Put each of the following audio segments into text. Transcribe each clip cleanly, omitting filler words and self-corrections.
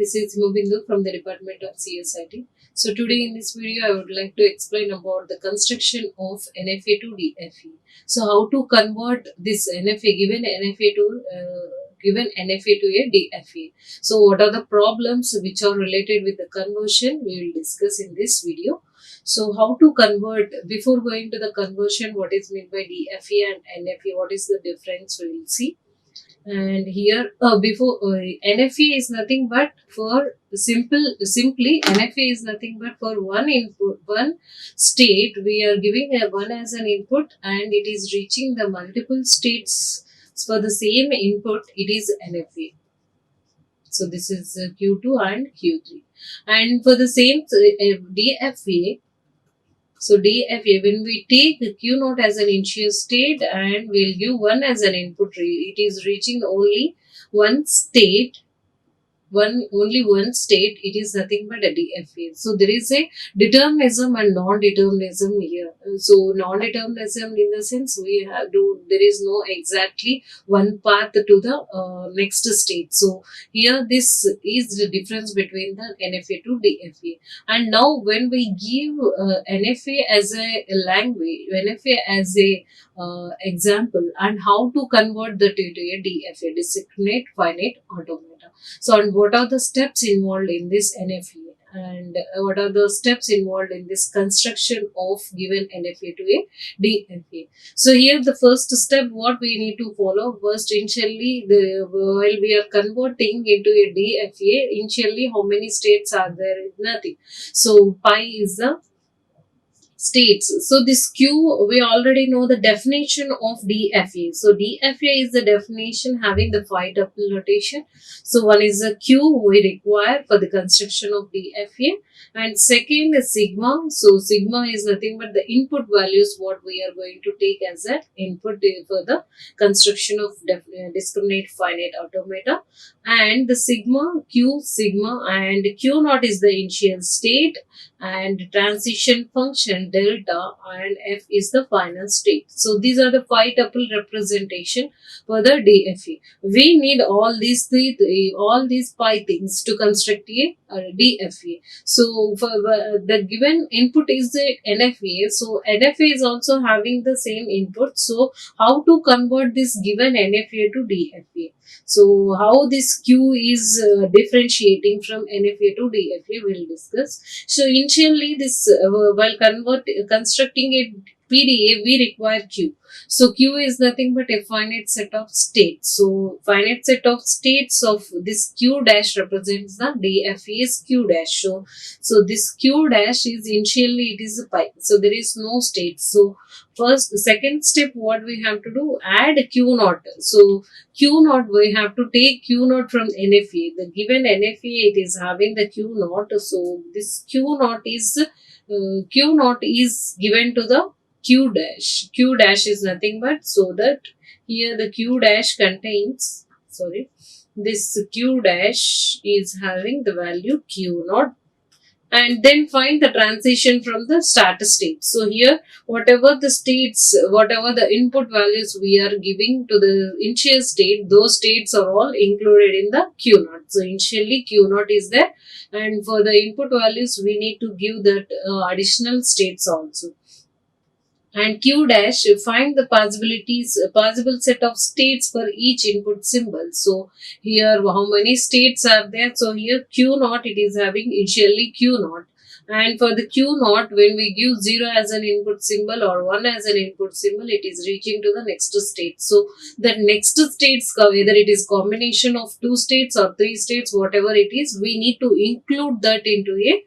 this is Himabindu from the Department of CSIT. So today in this video I would like to explain about the construction of NFA to DFA. So how to convert this NFA, given NFA to a DFA. So what are the problems which are related with the conversion, we will discuss in this video. So how to convert, before going to the conversion, what is meant by DFA and NFA, what is the difference, we will see. And here NFA is nothing but for simply NFA is nothing but for one input, one state we are giving a one as an input and it is reaching the multiple states for the same input, it is NFA. So this is Q2 and Q3. And for the same DFA, so DFA, when we take the Q0 as an initial state and we'll give 1 as an input, it is reaching only one state, only one state, it is nothing but a DFA. So there is a determinism and non-determinism here. So non-determinism in the sense there is no exactly one path to the next state. So here this is the difference between the NFA to DFA. And now when we give NFA as a language, NFA as a example, and how to convert that into a DFA, discrete finite automata. So, and what are the steps involved in this NFA, and what are the steps involved in this construction of given NFA to a DFA. So here the first step what we need to follow, first initially while we are converting into a DFA, initially how many states are there? Nothing. So pi is the states. So this Q, we already know the definition of DFA. So DFA is the definition having the 5 tuple notation. So one is the Q we require for the construction of DFA, and second is sigma. So sigma is nothing but the input values what we are going to take as an input for the construction of discriminate finite automata, and the sigma Q sigma, and Q0 is the initial state and transition function delta, and F is the final state. So these are the 5 tuple representation for the DFA. We need all these pi things to construct a DFA. So for the given input is the NFA. So NFA is also having the same input. So how to convert this given NFA to DFA? So how this Q is differentiating from NFA to DFA, we'll discuss. So initially this while constructing a PDA, we require Q. So Q is nothing but a finite set of states. So finite set of states of this Q dash represents the DFA's Q dash. So this Q dash is initially it is a pi. So there is no state. So second step what we have to do, add Q0. So Q0 we have to take Q0 from NFA. The given NFA it is having the Q0. So this Q0 is given to the Q dash. Q dash is nothing but, so that here the Q dash contains, this Q dash is having the value Q0, and then find the transition from the start state. So here whatever the states, whatever the input values we are giving to the initial state, those states are all included in the Q0. So initially Q0 is there, and for the input values we need to give that additional states also. And Q dash, find the possible set of states for each input symbol. So here how many states are there? So here Q0 it is having initially Q0, and for the Q0 when we give 0 as an input symbol or 1 as an input symbol, it is reaching to the next state. So the next states, whether it is combination of 2 states or 3 states, whatever it is, we need to include that into a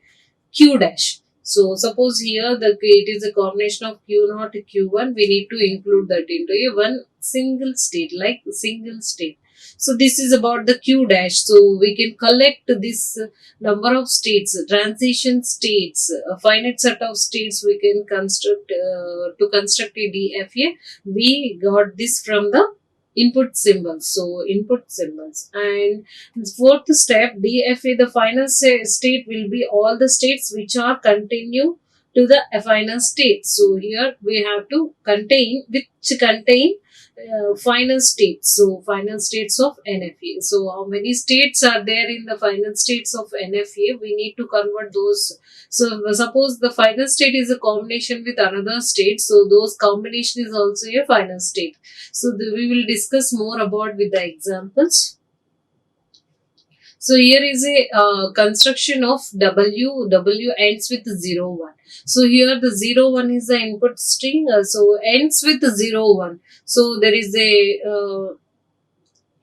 Q dash. So suppose here it is a combination of Q0 to Q1, we need to include that into a one single state, like single state. So this is about the Q dash. So we can collect this number of states, transition states, a finite set of states we can construct to construct a DFA. We got this from the input symbols. So input symbols. And fourth step, DFA, the final state will be all the states which are continue to the final state. So here we have to contain final states. So final states of NFA. So how many states are there in the final states of NFA? We need to convert those. So suppose the final state is a combination with another state. So those combination is also a final state. So we will discuss more about with the examples. So here is a construction of W. W ends with 0, 1. So here the 0, 1 is the input string. So ends with 0, 1. So there is a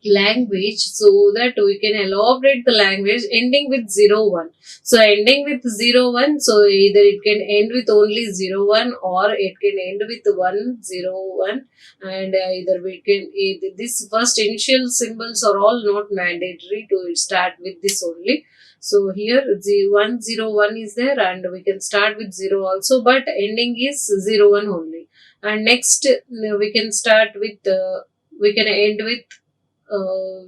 language, so that we can elaborate the language ending with 0, 1. So ending with 0, 1, so either it can end with only 0, 1 or it can end with 1, 0, 1, and either we can this first initial symbols are all not mandatory to start with this only. So here the 1, 0, 1 is there, and we can start with 0 also, but ending is 0, 1 only. And next we can start with we can end with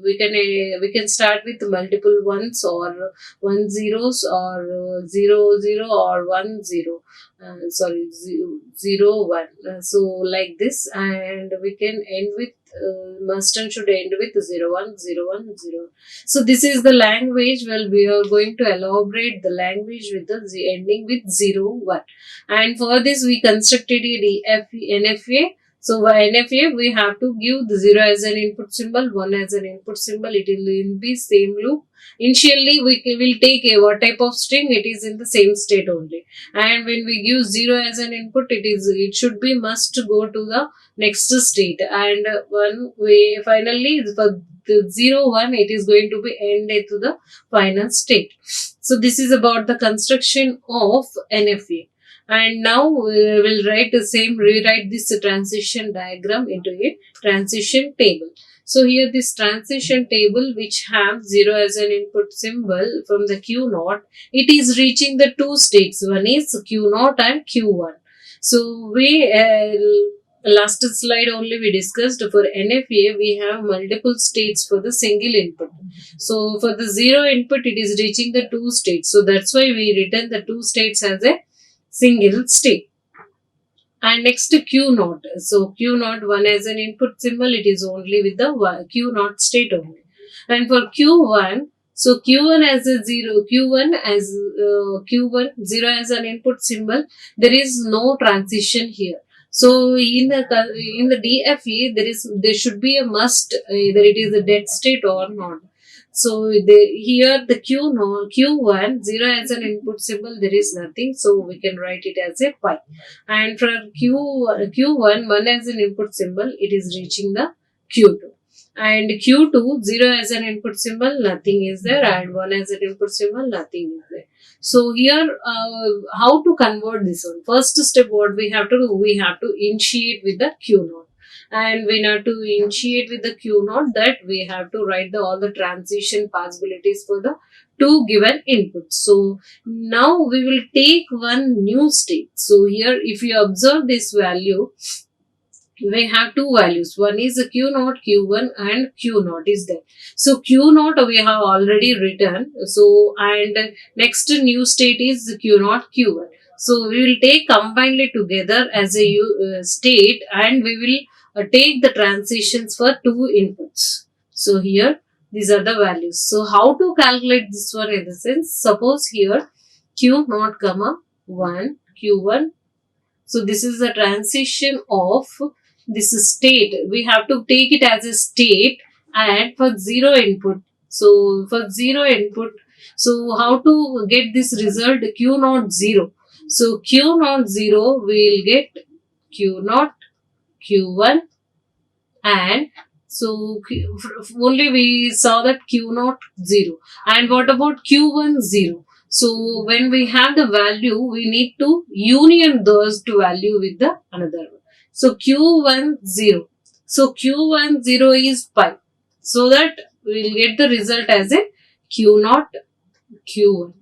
we can start with multiple ones or 1 zeros or 0, 0 or 1, 0. Sorry, 0, 1. So like this, and we can end with must and should end with 0, 1, 0, 1, 0. So this is the language. Well, we are going to elaborate the language with the ending with 0, 1. And for this we constructed a NFA. So for NFA, we have to give the 0 as an input symbol, 1 as an input symbol. It will be same loop. Initially, we will take a what type of string, it is in the same state only. And when we give 0 as an input, it should be must go to the next state. And one way finally for the 0, 1, it is going to be ended to the final state. So this is about the construction of NFA. And now we will rewrite this transition diagram into a transition table. So here this transition table, which have 0 as an input symbol from the Q0, it is reaching the two states. One is Q0 and Q1. So we last slide only we discussed for NFA we have multiple states for the single input. So for the 0 input it is reaching the two states. So that's why we written the two states as a single state. And next Q0. So Q0, 1 as an input symbol, it is only with the Q0 state only. And for Q1, so Q1 as a 0, Q1 as Q1 0 as an input symbol, there is no transition here. So in the DFA there should be a must, either it is a dead state or not. So here the Q1 0 as an input symbol, there is nothing, so we can write it as a pi. And for Q1 1 as an input symbol, it is reaching the Q2. And Q2 0 as an input symbol, nothing is there, and 1 as an input symbol, nothing is there. So here how to convert this one? First step what we have to do, we have to initiate with the Q0. And we have to initiate with the Q0, that we have to write all the transition possibilities for the two given inputs. So now we will take one new state. So here if you observe this value, we have two values. One is the Q0, Q1 and Q0 is there. So Q0 we have already written. So and next new state is the Q0, Q1. So we will take combinedly together as a state, and we will take the transitions for two inputs. So here these are the values. So how to calculate this one in the sense, suppose here Q0 comma 1 Q1. So this is the transition of this state. We have to take it as a state, and for 0 input. So for 0 input, so how to get this result Q0 0. So Q0 0 we will get Q0 Q1, and so only we saw that Q0 0. And what about Q1 0? So when we have the value, we need to union those two value with the another one. So Q1 0. So Q1 0 is pi. So that we will get the result as a Q0 Q1.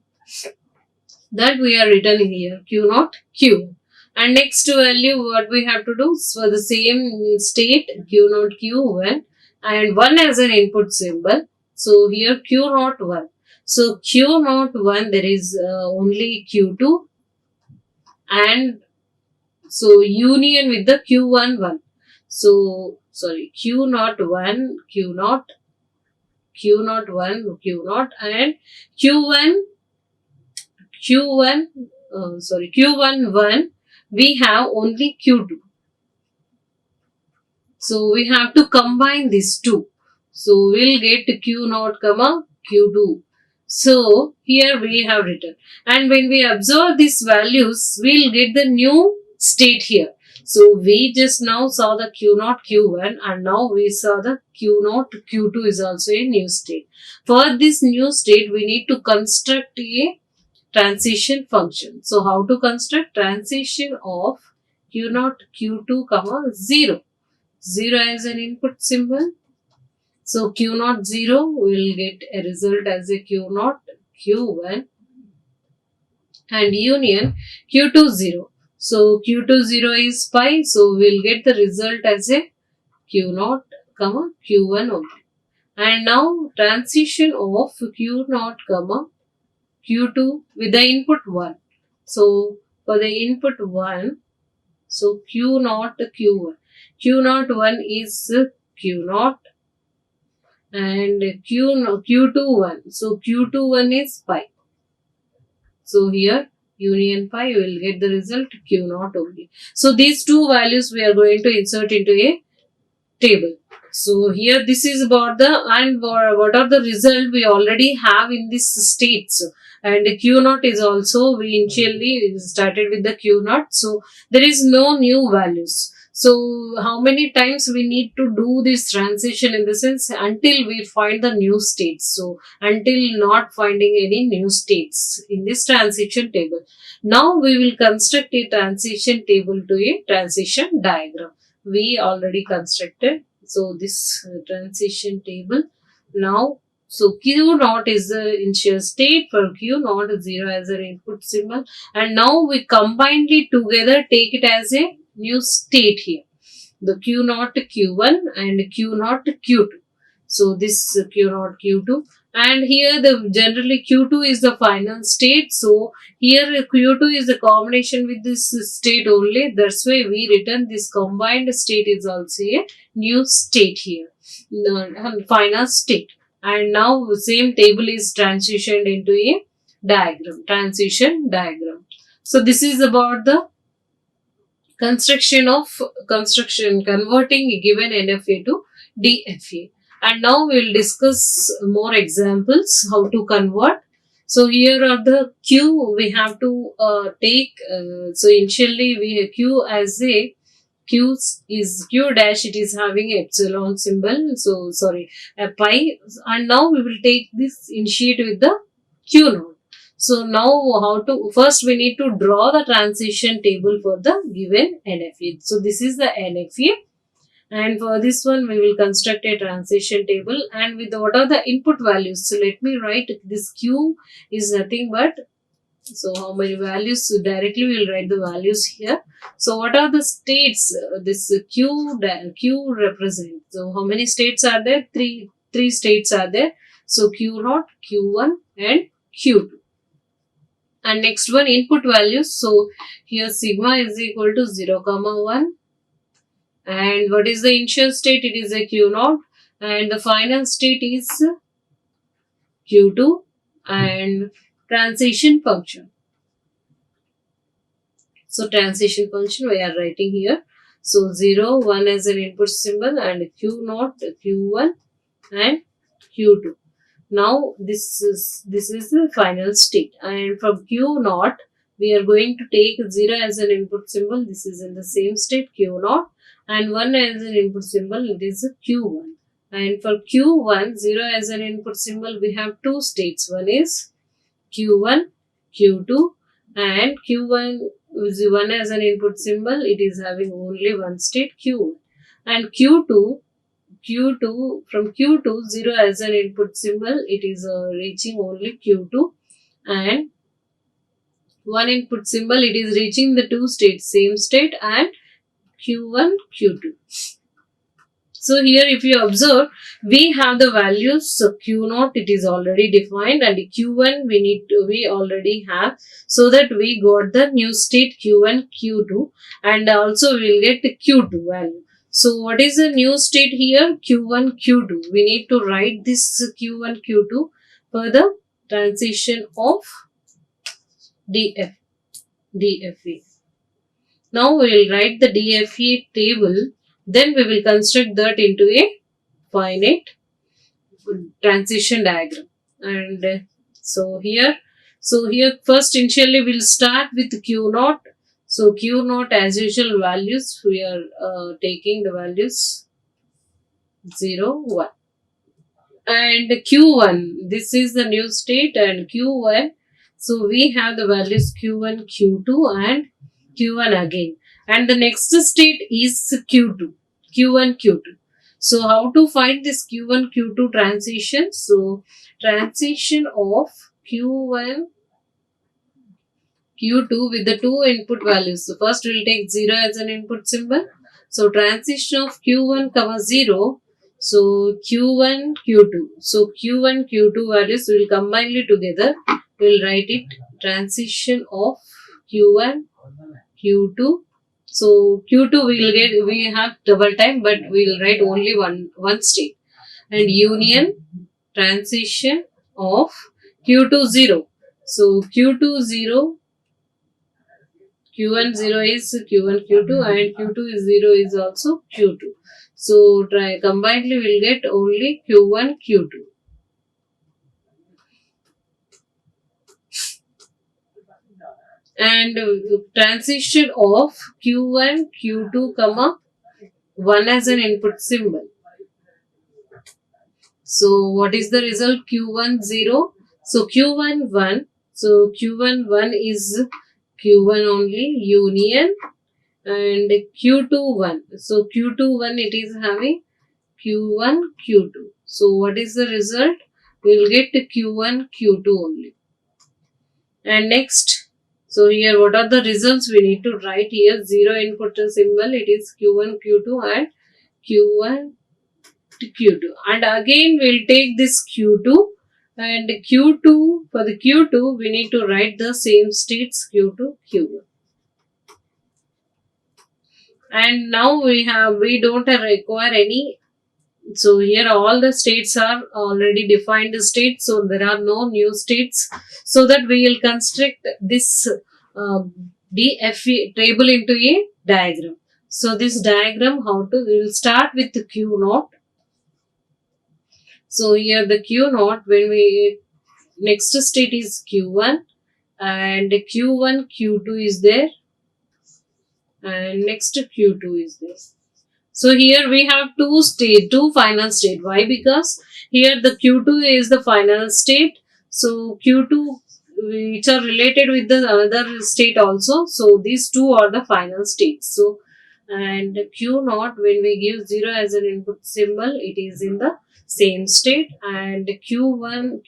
That we are written here, Q0 Q1. And next value what we have to do, for the same state Q0 Q1 and 1 as an input symbol. So here Q0 1. So Q0 1, there is only Q2, and so union with the Q1 1. So sorry, Q naught 1, Q naught, Q naught 1, Q naught, and Q1, Q1, Q1 1, we have only Q2. So we have to combine these two. So we'll get Q naught comma Q2. So here we have written, and when we observe these values, we'll get the new state here. So we just now saw the Q naught Q1, and now we saw the Q naught Q2 is also a new state. For this new state, we need to construct a transition function. So how to construct transition of Q naught Q2 comma 0. 0 as an input symbol. So Q naught 0 will get a result as a Q naught Q1 and union Q2 0. So Q2 0 is pi. So we'll get the result as a Q naught comma Q1 only. And now transition of Q naught comma Q2 with the input 1. So for the input 1, so Q naught Q1. Q naught 1 is Q naught and Q2 1. So Q2 1 is pi. So here union pi will get the result Q naught only. So these two values we are going to insert into a table. So here this is about the, and what are the result we already have in this states, and Q naught is also, we initially started with the Q naught, so there is no new values. So how many times we need to do this transition, in the sense until we find the new states. So until not finding any new states in this transition table. Now we will construct a transition table to a transition diagram. We already constructed. So this transition table now, so Q naught is the initial state, for Q naught 0 as an input symbol, and now we combinedly together take it as a new state here, the Q naught Q1 and Q naught Q2. So this Q naught Q2, and here the generally Q2 is the final state. So here Q2 is the combination with this state only. That's why we written this combined state is also a new state here, final state. And now the same table is transitioned into a diagram, transition diagram. So this is about the converting a given NFA to DFA. And now we will discuss more examples how to convert. So here are the Q we have to take. So initially we have Q as a Q is Q dash, it is having epsilon symbol. So sorry, a pi. And now we will take this initiate with the Q naught. So now how to, first we need to draw the transition table for the given NFA. So this is the NFA, and for this one we will construct a transition table, and with what are the input values. So let me write this Q is nothing but, so how many values, so directly we will write the values here. So what are the states this Q represents? So how many states are there? Three states are there. So Q naught, Q1 and Q2. And next one, input values. So here sigma is equal to 0, 1. And what is the initial state? It is a Q naught. And the final state is Q2. And transition function. So transition function we are writing here. So 0, 1 as an input symbol, and Q naught, Q1 and Q2. Now this is the final state, and from Q naught we are going to take 0 as an input symbol. This is in the same state Q naught, and 1 as an input symbol, it is Q1. And for Q1, 0 as an input symbol, we have two states. One is Q1, Q2, and Q1 is 1 as an input symbol, it is having only one state Q1. And Q2, from Q2, 0 as an input symbol, it is reaching only Q2, and one input symbol, it is reaching the two states, same state, and Q1, Q2. So here if you observe, we have the values. So Q0 it is already defined, and Q1 we already have, so that we got the new state Q1, Q2, and also we will get the Q2 value. So what is the new state here? Q1, Q2. We need to write this Q1, Q2 for the transition of DFA. Now we will write the DFA table, then we will construct that into a finite transition diagram. And so here first initially we'll start with Q0. So Q0 as usual values, we are taking the values 0, 1. And Q1, this is the new state, and Q1, so we have the values Q1, Q2 and Q1 again. And the next state is Q2, Q1, Q2. So how to find this Q1, Q2 transition? So transition of Q1, Q2 with the two input values. So first we'll take 0 as an input symbol. So transition of Q1 comma 0. So Q1, Q2. So Q1, Q2 values will combine it together. We'll write it transition of Q1, Q2. So Q2 we have double time, but we'll write only one state. And union transition of Q2 0. So Q2 0, Q1 0 is Q1 Q2, and Q2 is 0 is also Q2. So combinedly we'll get only Q1 Q2. And transition of Q1 Q2 comma 1 as an input symbol. So what is the result? Q1 0. So Q1 1. So Q1 1 is Q1 only, union, and Q2 1. So Q2 1 it is having Q1 Q2. So what is the result? We will get Q1 Q2 only. And next, so here what are the results? We need to write here 0 input symbol. It is Q1 Q2 and Q1 Q2. And again we'll take this Q2. And Q2, for the Q2, we need to write the same states Q2, Q1. And now we don't require any. So here all the states are already defined states. So there are no new states. So that we will construct this DFA table into a diagram. So this diagram, we will start with the Q0. So here the Q0, next state is Q1, and Q1, Q2 is there, and next Q2 is there. So here we have two final state. Why? Because here the Q2 is the final state. So Q2 which are related with the another state also. So these two are the final states. So and Q0, when we give 0 as an input symbol, it is in the same state, and Q0 1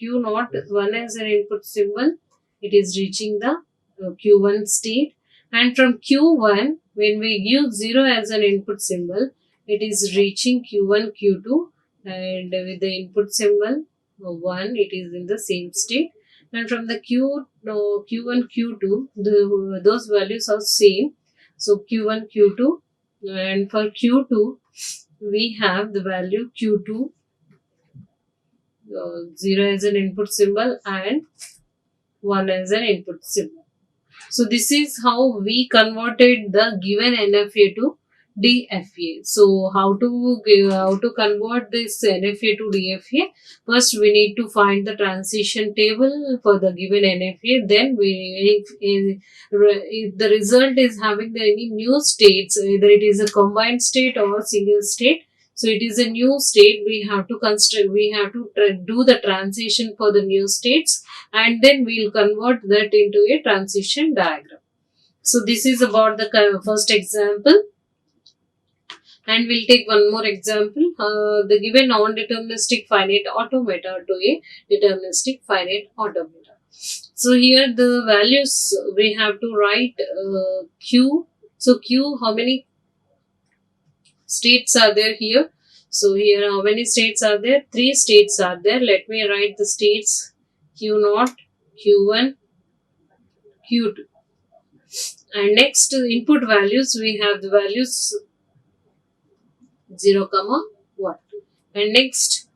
as an input symbol, it is reaching the Q1 state. And from Q1, when we give 0 as an input symbol, it is reaching Q1 Q2, and with the input symbol 1, it is in the same state. And from the Q1 Q2, those values are same. So Q1 Q2, and for Q2 we have the value Q2 0 as an input symbol and 1 as an input symbol. So this is how we converted the given NFA to DFA. So how to convert this NFA to DFA? First we need to find the transition table for the given NFA. Then if the result is having any new states, either it is a combined state or a single state. So it is a new state. We have to do the transition for the new states, and then we'll convert that into a transition diagram. So this is about the first example. And we'll take one more example. The given non-deterministic finite automata to a deterministic finite automata. So here the values we have to write Q. So Q, how many states are there here? So here how many states are there? 3 states are there. Let me write the states Q0, Q1, Q2. And next input values, we have the values 0, 1. And next,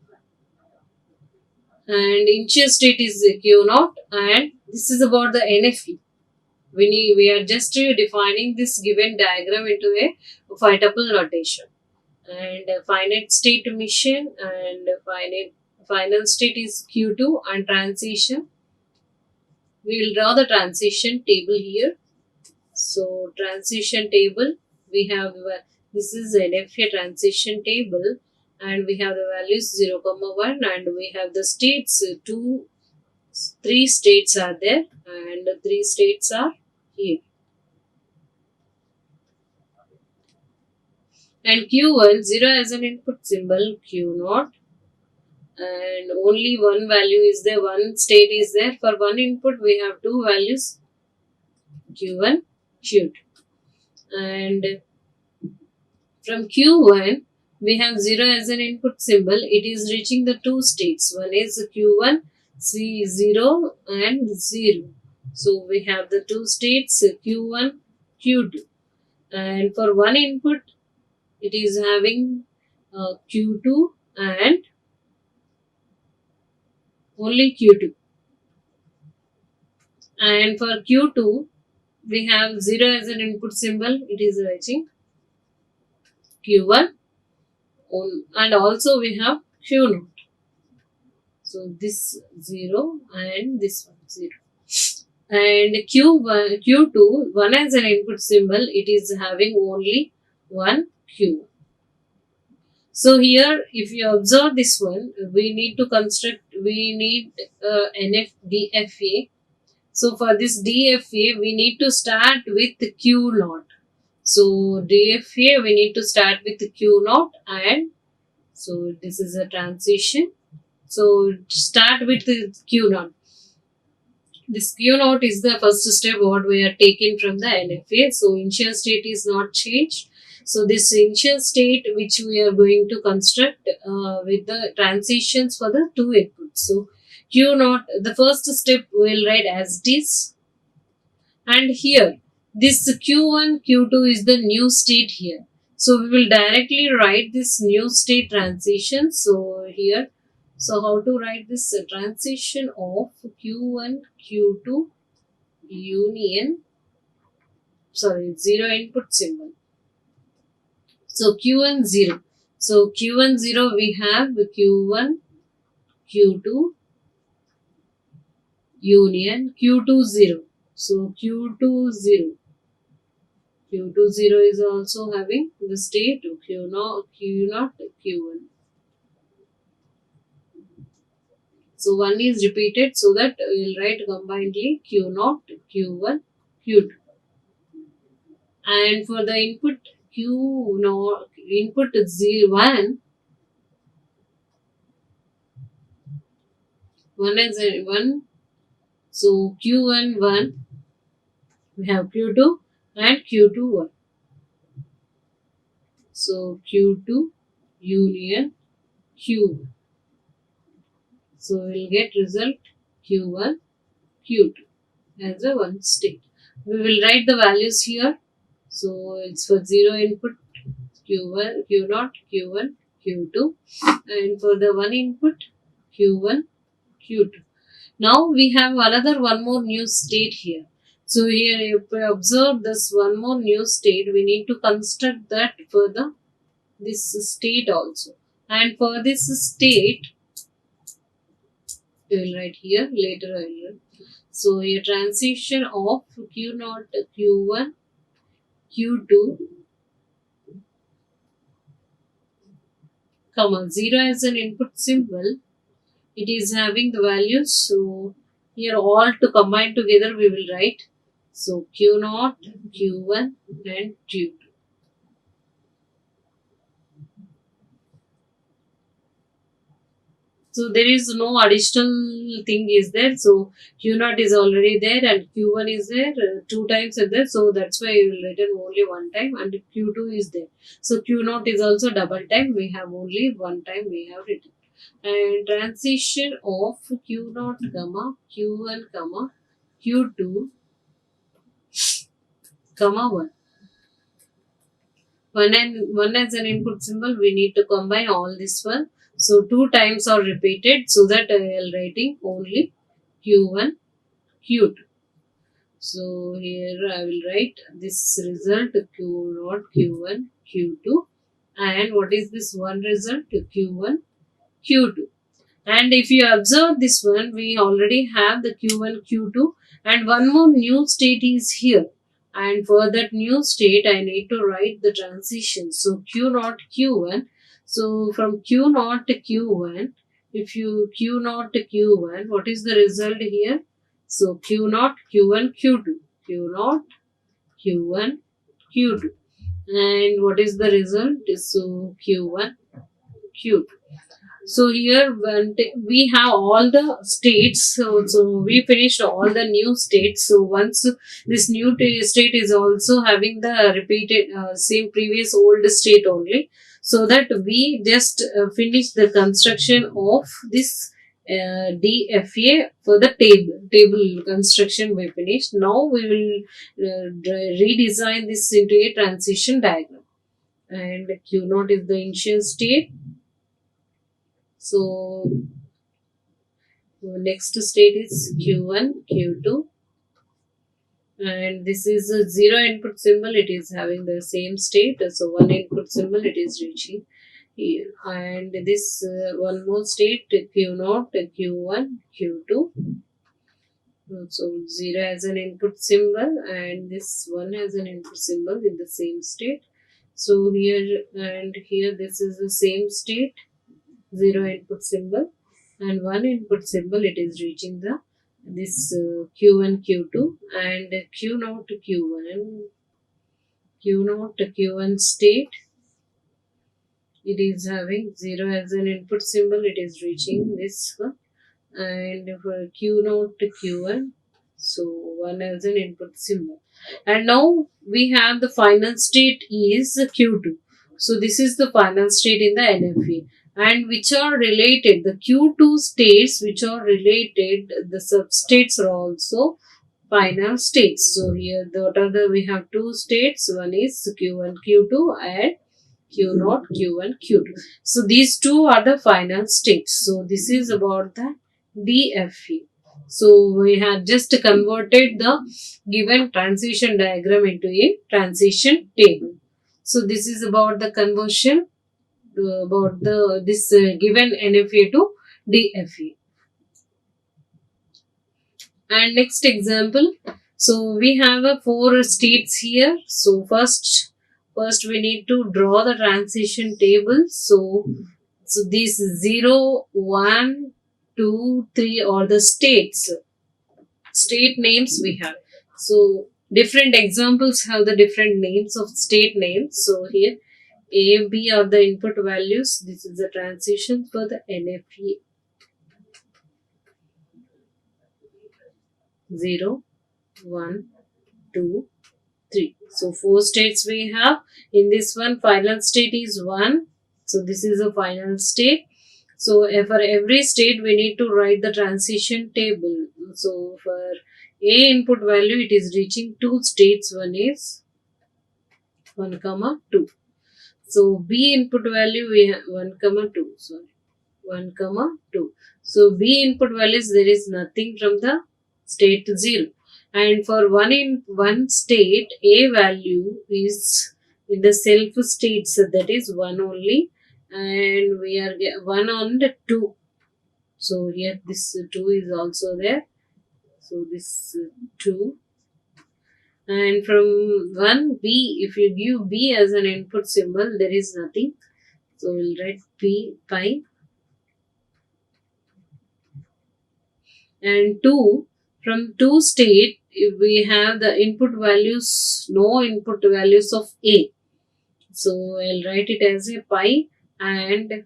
and initial state is Q0, and this is about the NFE. We are just defining this given diagram into a 5-tuple notation. And finite state mission and final state is Q2 and transition. We will draw the transition table here. So transition table, we have this is NFA transition table, and we have the values 0, 1, and we have the states 3 states are there, and 3 states are here. And Q1, 0 as an input symbol, Q0, and only one value is there, one state is there. For one input, we have 2 values, Q1, Q2. And from Q1, we have 0 as an input symbol. It is reaching the 2 states. One is Q1, C0 and 0. So we have the 2 states, Q1, Q2. And for one input, it is having Q2 and only Q2. And for Q2, we have 0 as an input symbol. It is reaching Q1 and also we have Q0. So this 0 and this one 0. And Q1, Q2, 1 as an input symbol, it is having only one Q1. So here, if you observe this one, we need to construct, we need DFA. So for this DFA, we need to start with Q0. So DFA, we need to start with Q0, and so this is a transition. So start with the Q0. This Q0 is the first step what we are taking from the NFA. So initial state is not changed. So this initial state which we are going to construct with the transitions for the 2 inputs. So Q0, the first step we will write as this. And here this Q1, Q2 is the new state here. So we will directly write this new state transition. So here, so how to write this transition of Q1, Q2 union, 0 input symbol. So Q1 0. So Q1 0 we have Q1, Q2 union, Q2 0. So Q2 0. Q2 0 is also having the state Q0, Q1. So 1 is repeated so that we will write combinedly Q0, Q1, Q2. And for the input Q0, input 1, 1 is 1. So Q1, 1. We have Q2 and Q2, 1. So Q2 union Q1. So we will get result Q1, Q2 as a one state. We will write the values here. So it's for 0 input Q1, Q0, Q1, Q2, and for the 1 input Q1, Q2. Now we have one more new state here. So here if we observe this one more new state, we need to construct that for this state also. And for this state, we will write here later I will. So a transition of Q0, Q1, Q2, comma 0 as an input symbol. It is having the values. So here all to combine together we will write. So Q0, Q1 and Q2. So there is no additional thing is there. So Q0 is already there and Q1 is there, two times is there. So that's why you will written only one time, and Q2 is there. So Q0 is also double time. We have only one time we have written. And transition of Q0 comma Q1 comma Q2 comma 1. One as an input symbol, we need to combine all this one. So two times are repeated, so that I am writing only Q1 Q2. So here I will write this result Q0 Q1 Q2, and what is this one result Q1 Q2. And if you observe this one, we already have the Q1, Q2, and one more new state is here. And for that new state, I need to write the transition. So Q0, Q1. So from Q0 to Q1, if you Q0 to Q1, what is the result here? So Q0, Q1, Q2. Q0, Q1, Q2. And what is the result? So Q1, Q2. So here we have all the states. So we finished all the new states. So once this new state is also having the repeated same previous old state only. So that we just finish the construction of this DFA for the table construction we finished. Now we will redesign this into a transition diagram. And Q0 is the initial state. So next state is Q1, Q2, and this is a zero input symbol. It is having the same state. So one input symbol it is reaching here, and this one more state Q0, Q1, Q2. So zero has an input symbol, and this one has an input symbol in the same state. So here and here, this is the same state. Zero input symbol and one input symbol, it is reaching the this Q1 Q2 and Q0 to Q1 Q0 to Q1 state. It is having 0 as an input symbol, it is reaching this one, and for Q0 to Q1, so 1 as an input symbol. And now we have the final state is Q2. So this is the final state in the NFA, and which are related, the Q2 states which are related, the substates are also final states. So here we have two states, one is Q1 Q2 and Q0 Q1 Q2. So these two are the final states. So this is about the DFA. So we have just converted the given transition diagram into a transition table. So this is about the conversion about the this given NFA to DFA. And next example. So we have a 4 states here. So first we need to draw the transition table. So these 0, 1, 2, 3 are the states. State names we have. So different examples have the different names of state names. So here A, B are the input values. This is the transition for the NFA. 0, 1, 2, 3. So 4 states we have. In this one, final state is 1. So this is a final state. So for every state we need to write the transition table. So for A input value, it is reaching 2 states. One is 1, 2. So B input value we have 1, 2. Sorry, 1, 2. So B input values, there is nothing from the state 0. And for one state, A value is in the self state, so that is 1 only, and we are 1 on the 2. So here this 2 is also there. So this 2. And from 1 B, if you give B as an input symbol, there is nothing. So we'll write P pi. And 2, from 2 state, if we have the input values, no input values of A. So I'll write it as a pi, and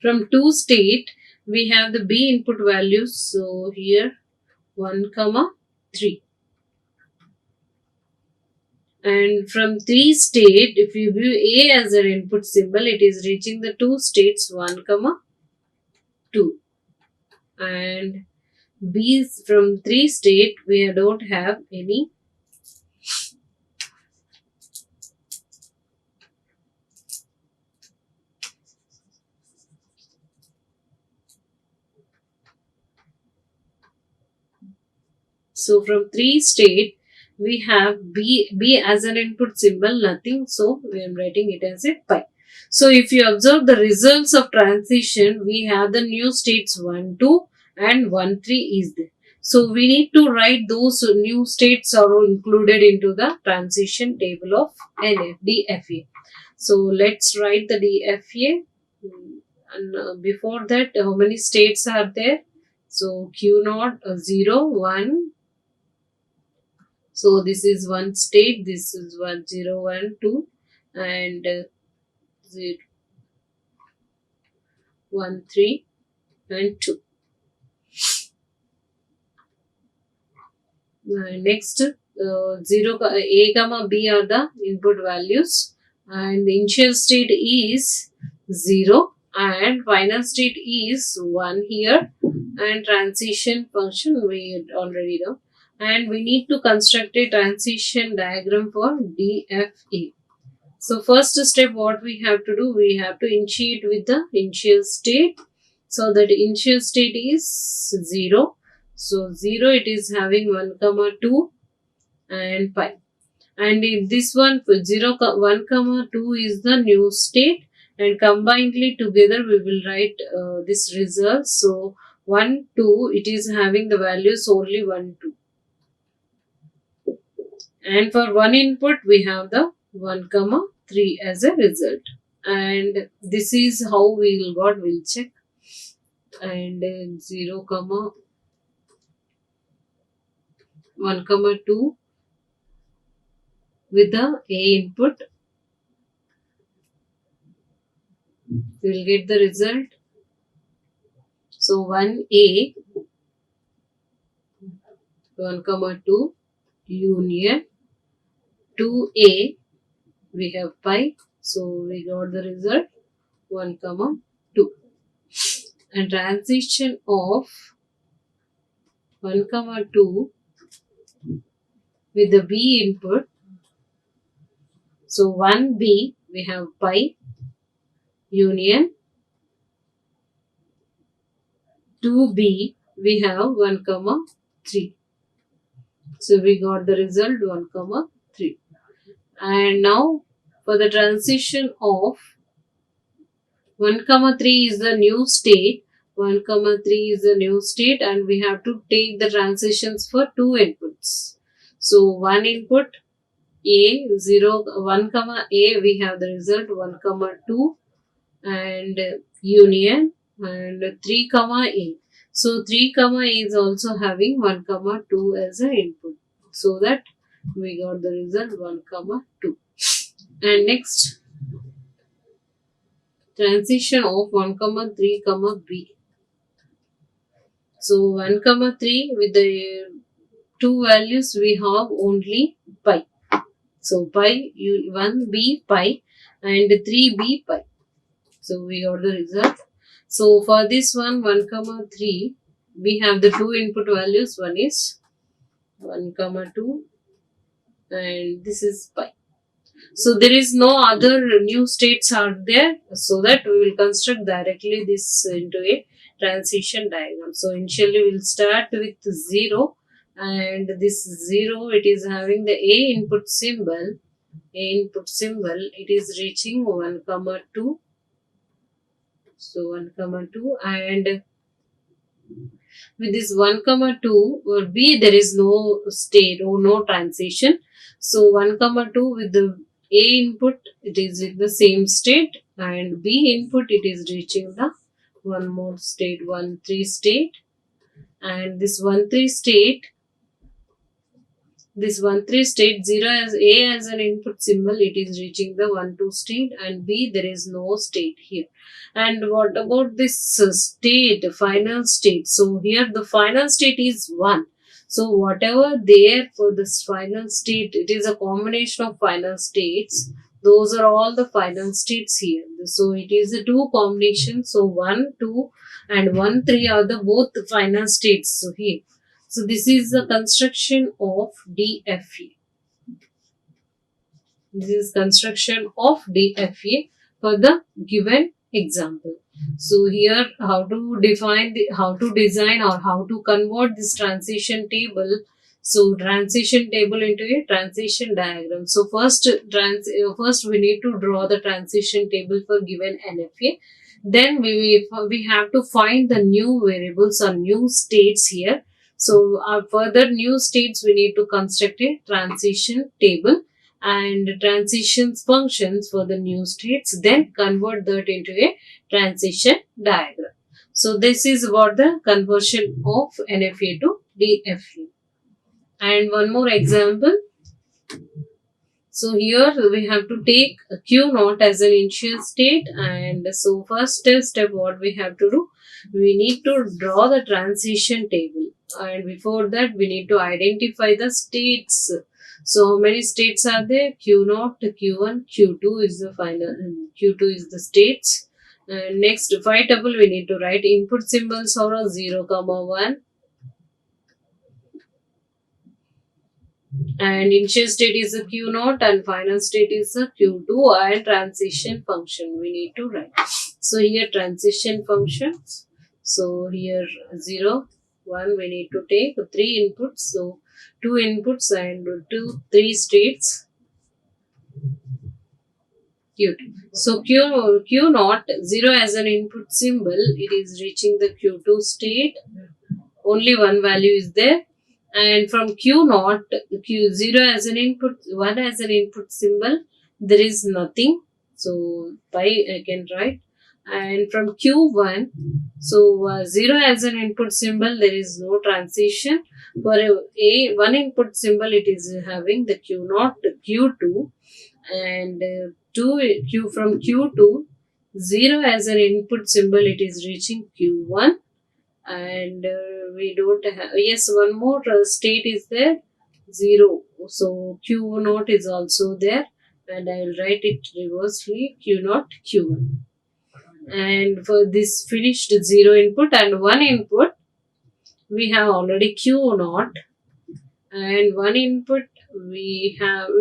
From 2 state, we have the B input values. So here 1, comma 3. And from 3 state, if you view A as an input symbol, it is reaching the 2 states 1, comma 2. And B from 3 state, we don't have any. So from 3 state, we have B as an input symbol, nothing. So we am writing it as a pi. So if you observe the results of transition, we have the new states 1, 2 and 1, 3 is there. So we need to write those new states are included into the transition table of DFA. So let's write the DFA. And before that, how many states are there? So Q0, 0, 1. So this is one state, this is 1, 0, 1, 2 and 0, 1, 3 and 2. Next, 0, A comma B are the input values and the initial state is 0 and final state is 1 here, and transition function we already know. And we need to construct a transition diagram for DFA. So first step what we have to do, we have to initiate with the initial state. So that initial state is 0. So 0 it is having 1, comma 2 and pi. And in this one 0, 1, comma 2 is the new state, and combinedly together we will write this result. So 1, 2 it is having the values only 1, 2. And for one input we have the 1, comma 3 as a result. And this is how we will check. And 0, comma 1, comma 2 with the A input, we will get the result. So 1A, 1, comma 2 union 2A, we have pi. So we got the result 1, comma 2. And transition of 1, comma 2 with the B input. So 1B we have pi union 2B we have 1, comma 3. So we got the result 1, comma 3. And now for the transition of 1, comma 3 is the new state. 1, comma 3 is the new state, and we have to take the transitions for 2 inputs. So 1 input A 0, 1, comma A, we have the result 1, comma 2 and union and 3, comma A. So 3, comma A is also having 1, comma 2 as an input. So that we got the result 1, comma 2. And next, transition of 1, comma 3, comma B. So 1, comma 3 with the 2 values we have only pi. So pi 1B pi and 3B pi. So we got the result. So for this one 1, comma 3 we have the 2 input values. One is 1, comma 2 and this is pi. So there is no other new states are there, so that we will construct directly this into a transition diagram. So initially we will start with 0, and this 0 it is having the A input symbol. It is reaching 1, comma 2. So 1, comma 2, and with this 1, comma 2 or B there is no state or no transition. So 1, comma 2 with the A input it is in the same state, and B input it is reaching the one more state 1, 3 state, and this 1, 3 state this 1 3 state, 0 as A as an input symbol, it is reaching the 1 2 state, and B there is no state here. And what about this state, final state? So here the final state is 1. So whatever there for this final state, it is a combination of final states. Those are all the final states here. So it is a two combination. So 1 2 and 1 3 are the both final states. So here. So this is the construction of DFA. This is construction of DFA for the given example. So here how to define how to design or how to convert this transition table. So transition table into a transition diagram. So first we need to draw the transition table for given NFA. Then we have to find the new variables or new states here. So further new states we need to construct a transition table and transitions functions for the new states, then convert that into a transition diagram. So this is about the conversion of NFA to DFA. And one more example. So here we have to take Q naught as an initial state, and so first step what we have to do, we need to draw the transition table, and before that we need to identify the states. So how many states are there? Q naught, Q1, Q2 is the final, Q2 is the states. And next phi tuple we need to write input symbols are 0, 1. And initial state is a Q naught and final state is a Q2, and transition function we need to write. So here transition functions. So here 0, 1 we need to take 3 inputs. So 2 inputs and 3 states. Q2. So Q naught 0 as an input symbol, it is reaching the Q2 state. Only one value is there. And from Q naught, Q0 as an input, 1 as an input symbol, there is nothing. So pi I can write. And from Q1, so 0 as an input symbol, there is no transition. For a 1 input symbol, it is having the Q naught, Q2, and from Q2, 0 as an input symbol, it is reaching Q1. And we don't have, yes, one more state is there, 0. So Q naught is also there, and I will write it reversely, Q naught, Q1. And for this finished 0 input and 1 input, we have already Q naught, and 1 input we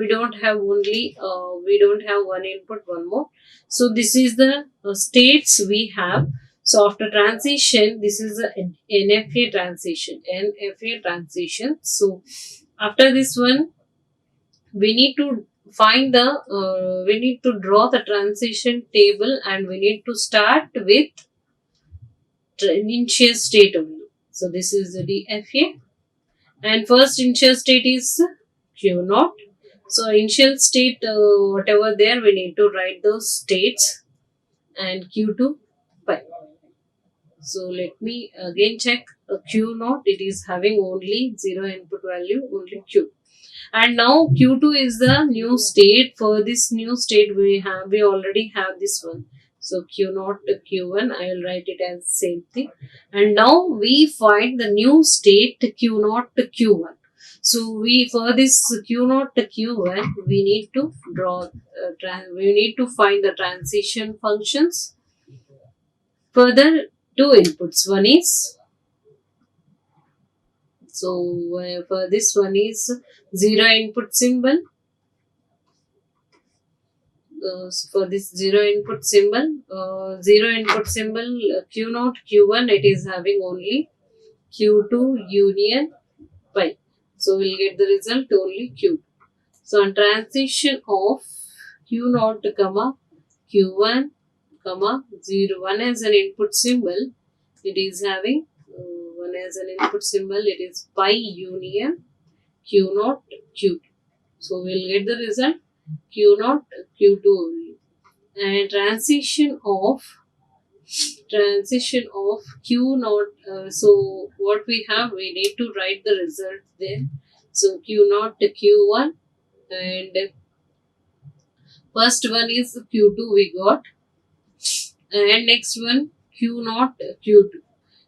don't have 1 input, one more. So this is the states we have. So after transition, this is a NFA transition. So after this one, we need to we need to draw the transition table, and we need to start with initial state only. So this is the DFA, and first initial state is Q naught. So initial state, whatever there, we need to write those states, and Q2 pi. So let me again check Q naught. It is having only 0 input value, only Q. And now Q2 is the new state. For this new state, we already have this one. So Q naught to Q1, I will write it as same thing. And now we find the new state Q naught to Q1. So for this Q naught to Q1, we need to we need to find the transition functions. Further, 2 inputs. One is, so for this one is 0 input symbol. For this 0 input symbol, Q naught, Q1, it is having only Q2 union pi. So we'll get the result only Q. So on transition of Q naught, Q1, 0, 1 as an input symbol, it is having 1 as an input symbol, it is pi union Q naught, Q2. So we'll get the result Q naught, Q2 only. And transition of Q naught, so what we have, we need to write the result there. So Q0 to Q1, and first one is Q2 we got, and next one Q0 Q2.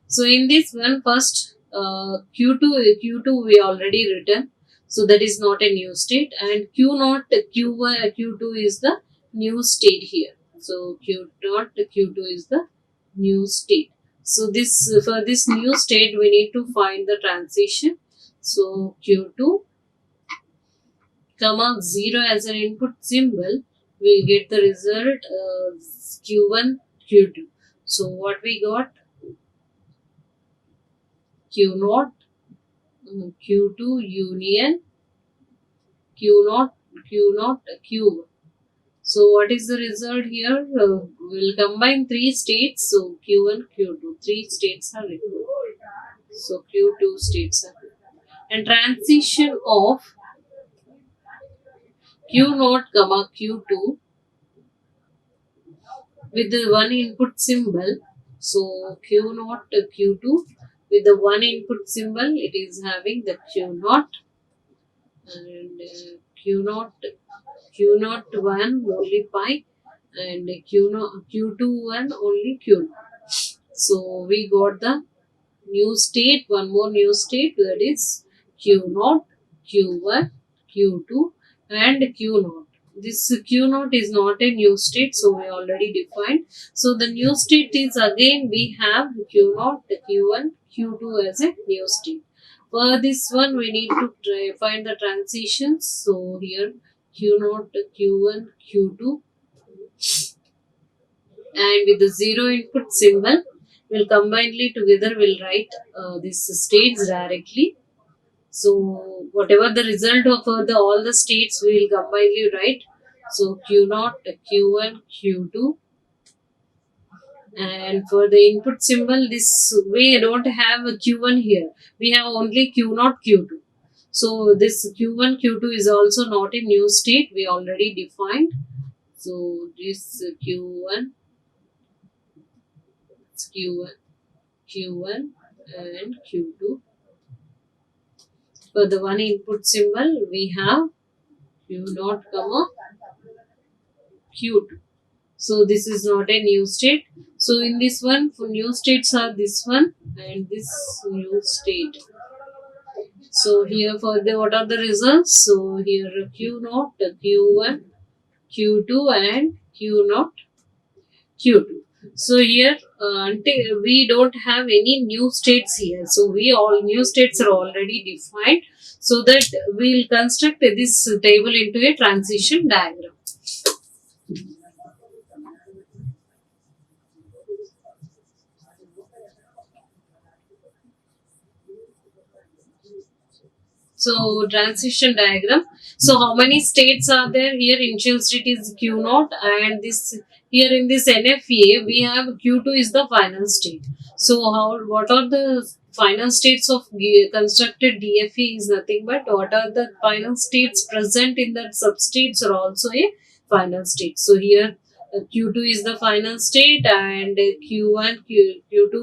So in this one, first Q2 we already written, so that is not a new state, and Q0 Q1 Q2 is the new state here. So Q0 Q2 is the new state. So this, for this new state we need to find the transition. So Q2 comma 0 as an input symbol, we'll get the result Q1 Q2. So what we got, Q0 Q2 union Q0 Q0 Q1. So what is the result here? We'll combine three states. So Q1 Q2, three states are required. So Q2 states are required. And transition of Q0 comma Q2 with the one input symbol. So Q0 to Q2 with the one input symbol, it is having the Q0, and Q0 1 only pi, and Q2 1 only Q0. So we got the new state, one more new state, that is Q0, Q1, Q2 and Q0. This Q0 is not a new state, so we already defined. So the new state is, again we have Q0, Q1, Q2 as a new state. For this one we need to find the transitions. So here Q0, Q1, Q2, and with the 0 input symbol, we'll combinedly together we'll write these states directly. So whatever the result of all the states, we will combinedly write. So Q0, Q1, Q2, and for the input symbol, this we don't have a Q1 here. We have only Q0, Q2. So this Q1, Q2 is also not a new state. We already defined. So this Q1, Q1, Q1 and Q2. For the one input symbol, we have Q0 comma Q2. So this is not a new state. So in this one, for new states are this one and this new state. So here for the, what are the results? So here Q0, Q1, Q2 and Q0, Q2. So here until we don't have any new states here. So we all new states are already defined. So that we will construct this table into a transition diagram. So transition diagram. So how many states are there here? Initial state is Q0, and this here in this NFA we have Q2 is the final state. So what are the final states of constructed DFA is nothing but what are the final states present in that substates are also a final state. So here Q2 is the final state, and Q1, Q2,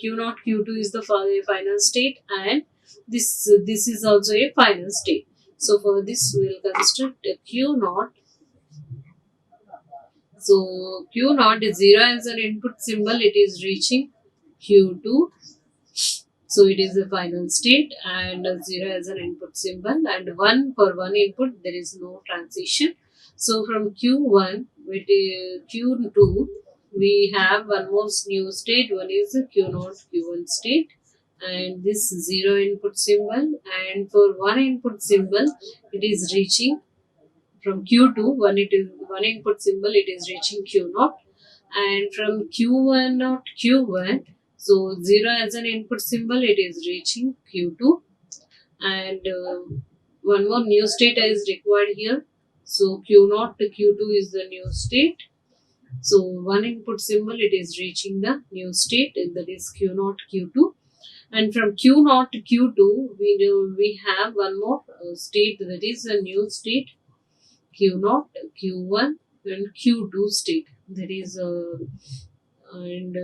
Q0, Q2 is the final state, and this is also a final state. So for this we will construct a Q0. So Q0 is 0 as an input symbol, it is reaching Q2. So it is the final state, and 0 as an input symbol, and 1 for one input, there is no transition. So from Q1 with Q2, we have one more new state, one is Q0 Q1 state, and this 0 input symbol, and for one input symbol it is reaching from Q2, one input symbol, it is reaching Q0, and from Q1 not Q1, so 0 as an input symbol, it is reaching Q2, and one more new state is required here. So Q0 to Q2 is the new state. So one input symbol, it is reaching the new state, and that is Q0 Q2. And from Q0 to Q2, we have one more state, that is a new state, Q0, Q1 and Q2 state. That is and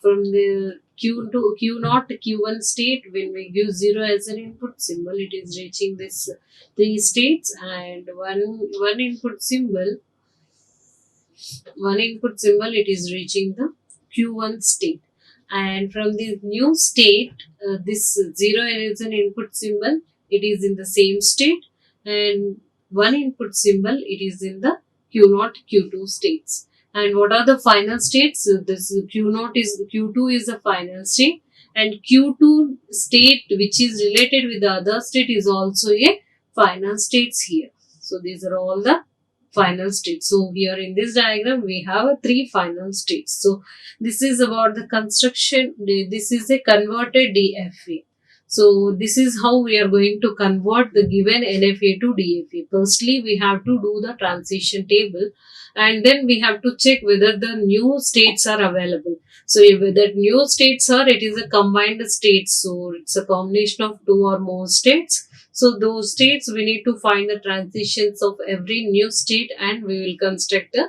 from the Q to Q naught Q1 state, when we give 0 as an input symbol, it is reaching this three states, and one input symbol, it is reaching the Q1 state. And from the new state, this 0 is an input symbol, it is in the same state, and one input symbol, it is in the Q0 Q2 states. And what are the final states? This Q2 is the final state, and Q2 state, which is related with the other state, is also a final states here. So these are all the final states. So here in this diagram we have three final states. So this is about the construction. This is a converted DFA. So this is how we are going to convert the given NFA to DFA. Firstly, we have to do the transition table, and then we have to check whether the new states are available. So if the new states are, it is a combined state. So it's a combination of two or more states. So those states, we need to find the transitions of every new state, and we will construct a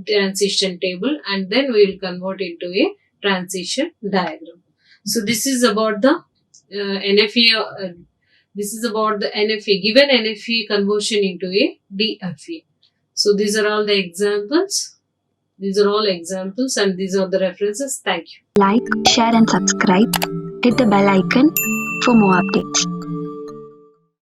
transition table, and then we will convert into a transition diagram. So this is about the NFA. This is about the NFA, given NFA conversion into a DFA. So these are all the examples. These are all examples, and these are the references. Thank you. Like, share and subscribe. Hit the bell icon for more updates.